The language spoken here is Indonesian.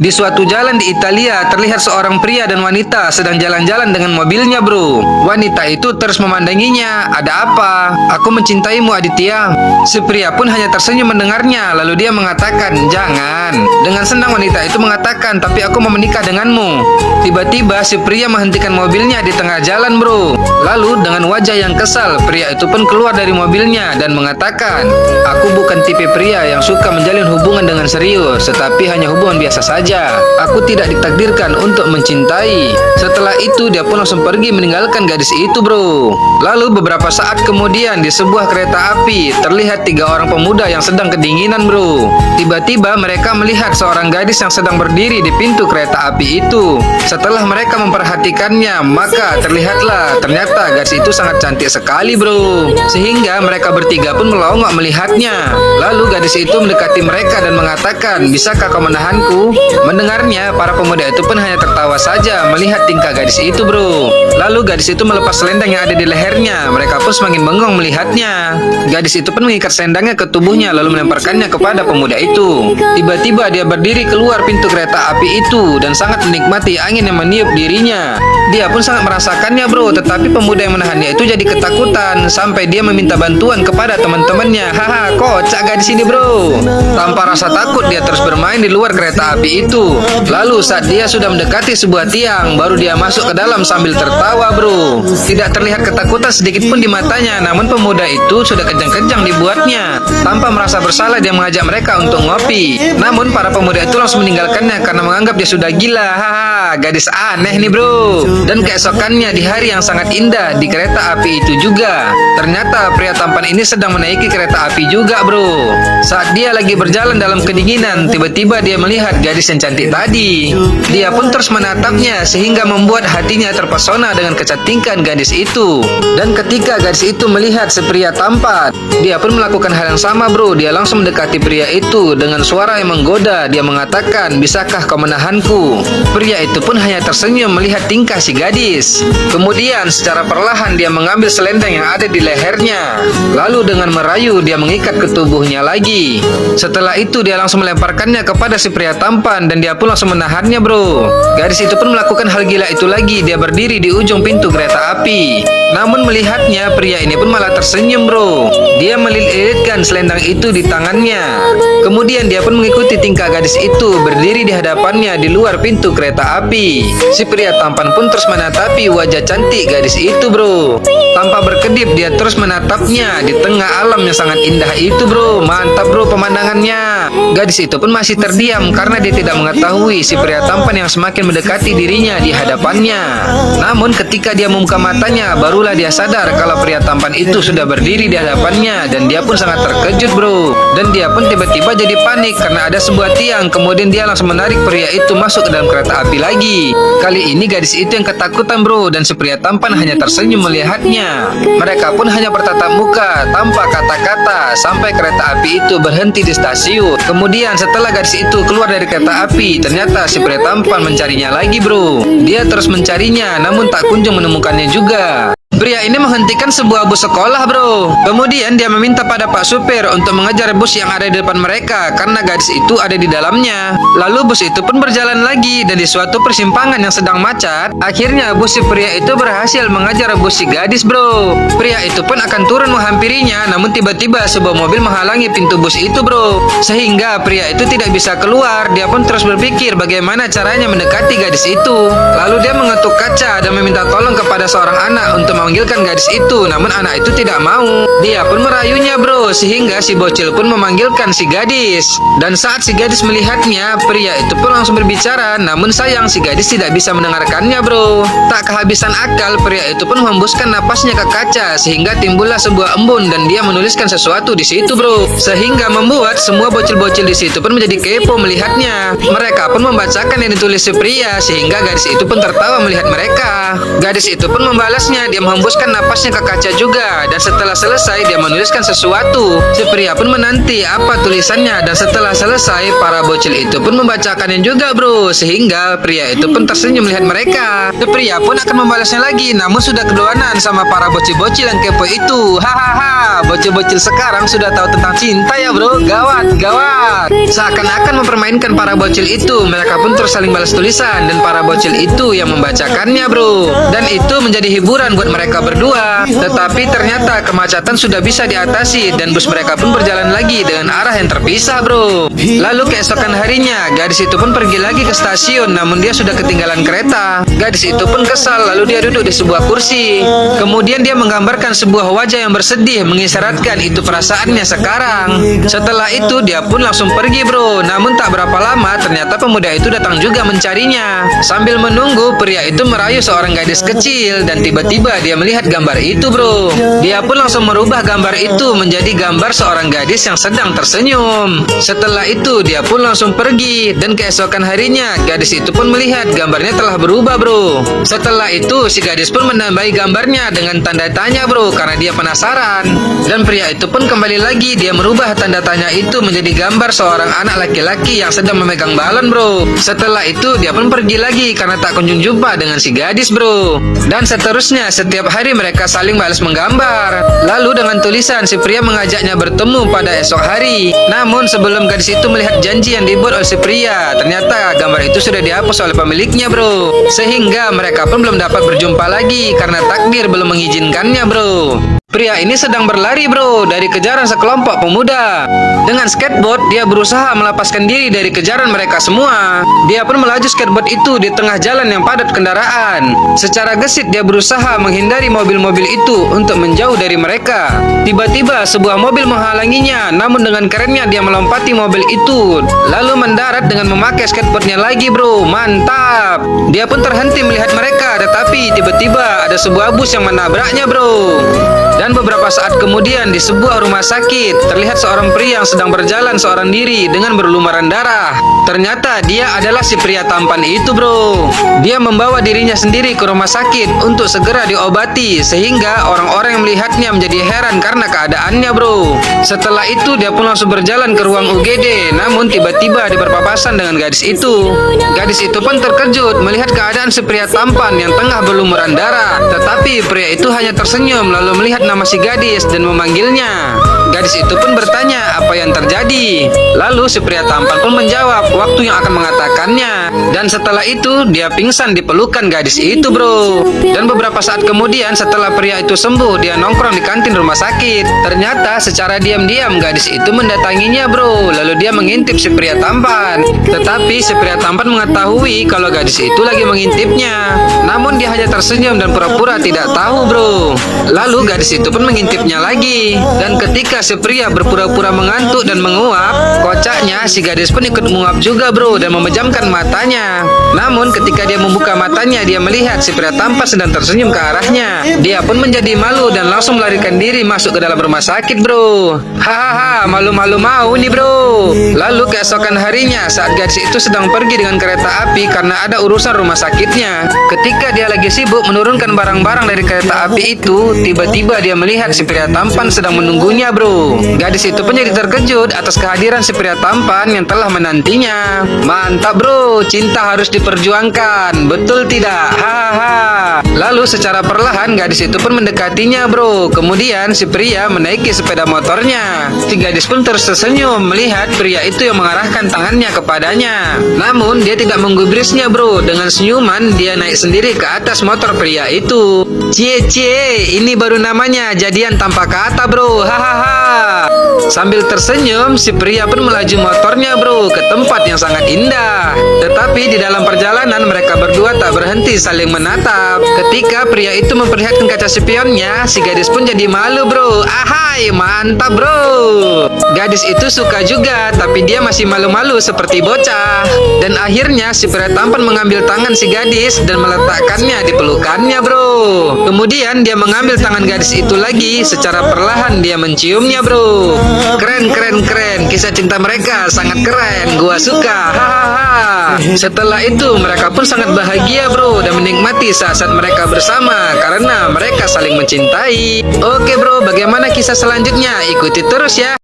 Di suatu jalan di Italia, terlihat seorang pria dan wanita sedang jalan-jalan dengan mobilnya, bro. Wanita itu terus memandanginya. Ada apa? Aku mencintaimu, Aditya. Si pria pun hanya tersenyum mendengarnya. Lalu dia mengatakan, jangan. Dengan senang wanita itu mengatakan, tapi aku mau menikah denganmu. Tiba-tiba si pria menghentikan mobilnya di tengah jalan, bro. Lalu dengan wajah yang kesal, pria itu pun keluar dari mobilnya dan mengatakan, aku bukan tipe pria yang suka menjalin hubungan dengan serius, tetapi hanya hubungan biasa saja. Aku tidak ditakdirkan untuk mencintai. Setelah itu dia pun langsung pergi meninggalkan gadis itu, bro. Lalu beberapa saat kemudian di sebuah kereta api terlihat 3 orang pemuda yang sedang kedinginan, bro. Tiba-tiba mereka melihat seorang gadis yang sedang berdiri di pintu kereta api itu. Setelah mereka memperhatikannya, maka terlihatlah ternyata gadis itu sangat cantik sekali, bro. Sehingga mereka bertiga pun melongok melihatnya. Lalu gadis itu mendekati mereka dan mengatakan, bisakah kau menahanku? Mendengarnya, para pemuda itu pun hanya tertawa saja melihat tingkah gadis itu, bro. Lalu gadis itu melepas selendang yang ada di lehernya. Mereka pun semakin bengong melihatnya. Gadis itu pun mengikat selendangnya ke tubuhnya lalu melemparkannya kepada pemuda itu. Tiba-tiba dia berdiri keluar pintu kereta api itu dan sangat menikmati angin yang meniup dirinya. Dia pun sangat merasakannya, bro. Tetapi pemuda yang menahannya itu jadi ketakutan sampai dia meminta bantuan kepada teman-temannya. Haha, kocak gadis ini, bro. Tanpa rasa takut dia terus bermain di luar kereta api itu. Lalu saat dia sudah mendekati sebuah tiang, baru dia masuk ke dalam sambil tertawa, bro. Tidak terlihat ketakutan sedikit pun di matanya. Namun pemuda itu sudah kejang-kejang dibuatnya. Tanpa merasa bersalah dia mengajak mereka untuk ngopi. Namun para pemuda itu langsung meninggalkannya karena menganggap dia sudah gila. Haha, gadis aneh nih, bro. Dan keesokannya di hari yang sangat indah di kereta api itu juga, ternyata pria tampan ini sedang menaiki kereta api juga, bro. Saat dia lagi berjalan dalam kedinginan, tiba-tiba dia melihat gadis yang cantik tadi. Dia pun terus menatapnya sehingga membuat hatinya terpesona dengan kecantikan gadis itu. Dan ketika gadis itu melihat si pria tampan, dia pun melakukan hal yang sama, bro. Dia langsung mendekati pria itu dengan suara yang menggoda. Dia mengatakan, bisakah kau menahanku? Pria itu pun hanya tersenyum melihat tingkah si gadis. Kemudian secara perlahan dia mengambil selendang yang ada di lehernya. Lalu dengan merayu dia mengikat ke tubuhnya lagi. Setelah itu dia langsung melemparkannya kepada si pria tampan dan dia pun langsung menahannya, bro. Gadis itu pun melakukan hal gila itu lagi. Dia berdiri di ujung pintu kereta api. Namun melihatnya, pria ini pun malah tersenyum, bro. Dia melilit-lilitkan selendang itu di tangannya. Kemudian dia pun mengikuti tingkah gadis itu berdiri di hadapannya di luar pintu kereta api. Si pria tampan pun terus menatapi wajah cantik gadis itu, bro. Tanpa berkedip dia terus menatapnya di tengah alam yang sangat indah itu, bro. Mantap, bro, pemandangannya. Gadis itu pun masih terdiam karena dia tidak mengetahui si pria tampan yang semakin mendekati dirinya di hadapannya. Namun ketika dia membuka matanya, barulah dia sadar kalau pria tampan itu sudah berdiri di hadapannya dan dia pun sangat terkejut, bro. Dan dia pun tiba-tiba jadi panik karena ada sebuah tiang. Kemudian dia langsung menarik pria itu masuk ke dalam kereta api lagi. Kali ini gadis itu yang ketakutan, bro, dan si pria tampan hanya tersenyum melihatnya. Mereka pun hanya bertatap muka tanpa kata-kata sampai kereta api itu berhenti di stasiun. Kemudian setelah gadis itu keluar dari kereta api, ternyata si pria tampan mencarinya lagi, bro. Dia terus mencarinya namun tak kunjung menemukannya juga. Pria ini menghentikan sebuah bus sekolah, bro. Kemudian dia meminta pada pak supir untuk mengejar bus yang ada di depan mereka karena gadis itu ada di dalamnya. Lalu bus itu pun berjalan lagi dan di suatu persimpangan yang sedang macet, akhirnya bus si pria itu berhasil mengejar bus si gadis, bro. Pria itu pun akan turun menghampirinya, namun tiba-tiba sebuah mobil menghalangi pintu bus itu, bro. Sehingga pria itu tidak bisa keluar. Dia pun terus berpikir bagaimana caranya mendekati gadis itu. Lalu dia mengetuk kaca dan meminta tolong kepada seorang anak untuk memanggilkan gadis itu, namun anak itu tidak mau. Dia pun merayunya, bro, sehingga si bocil pun memanggilkan si gadis. Dan saat si gadis melihatnya, pria itu pun langsung berbicara, namun sayang si gadis tidak bisa mendengarkannya, bro. Tak kehabisan akal, pria itu pun menghembuskan napasnya ke kaca sehingga timbullah sebuah embun dan dia menuliskan sesuatu di situ, bro. Sehingga membuat semua bocil-bocil di situ pun menjadi kepo melihatnya. Mereka pun membacakan yang ditulis si pria sehingga gadis itu pun tertawa melihat mereka. Gadis itu pun membalasnya, dia mengembuskan napasnya ke kaca juga. Dan setelah selesai dia menuliskan sesuatu. Si pria pun menanti apa tulisannya. Dan setelah selesai para bocil itu pun membacakannya juga bro. Sehingga pria itu pun tersenyum melihat mereka. Si pria pun akan membalasnya lagi. Namun sudah keduanan sama para bocil-bocil yang kepo itu. Hahaha, bocil-bocil sekarang sudah tahu tentang cinta ya bro. Gawat, gawat. Seakan-akan mempermainkan para bocil itu. Mereka pun terus saling balas tulisan. Dan para bocil itu yang membacakannya bro. Dan itu menjadi hiburan buat mereka berdua. Tetapi ternyata kemacetan sudah bisa diatasi. Dan bus mereka pun berjalan lagi dengan arah yang terpisah bro. Lalu keesokan harinya gadis itu pun pergi lagi ke stasiun. Namun dia sudah ketinggalan kereta. Gadis itu pun kesal. Lalu dia duduk di sebuah kursi. Kemudian dia menggambarkan sebuah wajah yang bersedih, mengisyaratkan itu perasaannya sekarang. Setelah itu dia pun langsung pergi bro. Namun tak berapa lama ternyata pemuda itu datang juga mencarinya. Sambil menunggu pria itu merayu seorang gadis kecil. Dan tiba-tiba dia melihat gambar itu bro. Dia pun langsung merubah gambar itu menjadi gambar seorang gadis yang sedang tersenyum. Setelah itu dia pun langsung pergi. Dan keesokan harinya gadis itu pun melihat gambarnya telah berubah bro. Setelah itu si gadis pun menambahi gambarnya dengan tanda tanya bro, karena dia penasaran. Dan pria itu pun kembali lagi. Dia merubah tanda tanya itu menjadi gambar seorang anak laki-laki yang sedang memegang balon bro. Setelah itu dia pun pergi lagi karena tak kunjung jumpa dengan si gadis bro. Dan seterusnya setiap hari mereka saling balas menggambar. Lalu dengan tulisan si pria mengajaknya bertemu pada esok hari. Namun sebelum gadis itu melihat janji yang dibuat oleh si pria, ternyata gambar itu sudah dihapus oleh pemiliknya bro. Sehingga mereka pun belum dapat berjumpa lagi karena takdir belum mengizinkannya bro. Pria ini sedang berlari bro dari kejaran sekelompok pemuda. Dengan skateboard dia berusaha melepaskan diri dari kejaran mereka semua. Dia pun melaju skateboard itu di tengah jalan yang padat kendaraan. Secara gesit dia berusaha menghindari mobil-mobil itu untuk menjauh dari mereka. Tiba-tiba sebuah mobil menghalanginya. Namun dengan kerennya dia melompati mobil itu lalu mendarat dengan memakai skateboardnya lagi bro. Mantap. Dia pun terhenti melihat mereka. Tetapi tiba-tiba ada sebuah bus yang menabraknya bro. Dan beberapa saat kemudian di sebuah rumah sakit terlihat seorang pria yang sedang berjalan seorang diri dengan berlumuran darah. Ternyata dia adalah si pria tampan itu bro. Dia membawa dirinya sendiri ke rumah sakit untuk segera diobati. Sehingga orang-orang yang melihatnya menjadi heran karena keadaannya bro. Setelah itu dia pun langsung berjalan ke ruang UGD. Namun tiba-tiba dia berpapasan dengan gadis itu. Gadis itu pun terkejut melihat keadaan si pria tampan yang tengah berlumuran darah. Tetapi pria itu hanya tersenyum lalu melihat nama si gadis dan memanggilnya. Gadis itu pun bertanya apa yang terjadi. Lalu si pria tampan pun menjawab waktu yang akan mengatakannya. Dan setelah itu dia pingsan di pelukan gadis itu bro. Dan beberapa saat kemudian setelah pria itu sembuh, dia nongkrong di kantin rumah sakit. Ternyata secara diam-diam gadis itu mendatanginya bro. Lalu dia mengintip si pria tampan. Tetapi si pria tampan mengetahui kalau gadis itu lagi mengintipnya. Namun dia hanya tersenyum dan pura-pura tidak tahu bro. Lalu gadis itu pun mengintipnya lagi. Dan ketika si pria berpura-pura mengantuk dan menguap, kocaknya si gadis pun ikut menguap juga bro dan memejamkan matanya. Namun ketika dia membuka matanya, dia melihat si pria tampan sedang tersenyum ke arahnya. Dia pun menjadi malu dan langsung melarikan diri masuk ke dalam rumah sakit bro. Hahaha, malu-malu mau nih bro. Lalu keesokan harinya saat gadis itu sedang pergi dengan kereta api karena ada urusan rumah sakitnya. Ketika dia lagi sibuk menurunkan barang-barang dari kereta api itu, tiba-tiba dia melihat si pria tampan sedang menunggunya bro. Gadis itu pun jadi terkejut atas kehadiran si pria tampan yang telah menantinya. Mantap bro, cinta harus diperjuangkan, betul tidak? Hahaha. Lalu secara perlahan gadis itu pun mendekatinya bro. Kemudian si pria menaiki sepeda motornya. Si gadis pun tersenyum melihat pria itu yang mengarahkan tangannya kepadanya. Namun dia tidak menggubrisnya bro. Dengan senyuman dia naik sendiri ke atas motor pria itu. Cie, ini baru namanya jadian tanpa kata bro. Hahaha. Sambil tersenyum, si pria pun melaju motornya bro ke tempat yang sangat indah. Tetapi di dalam perjalanan mereka berdua tak berhenti saling menatap. Ketika pria itu memperlihatkan kaca spionnya, si gadis pun jadi malu bro. Ahai, mantap bro. Gadis itu suka juga, tapi dia masih malu-malu seperti bocah. Dan akhirnya si pria tampan mengambil tangan si gadis dan meletakkannya di pelukannya bro. Kemudian dia mengambil tangan gadis itu lagi. Secara perlahan dia menciumnya bro. Keren. Kisah cinta mereka sangat keren. Gua suka. Hahaha. Setelah itu mereka pun sangat bahagia bro, dan menikmati saat-saat mereka bersama karena mereka saling mencintai. Oke bro, bagaimana kisah selanjutnya? Ikuti terus ya.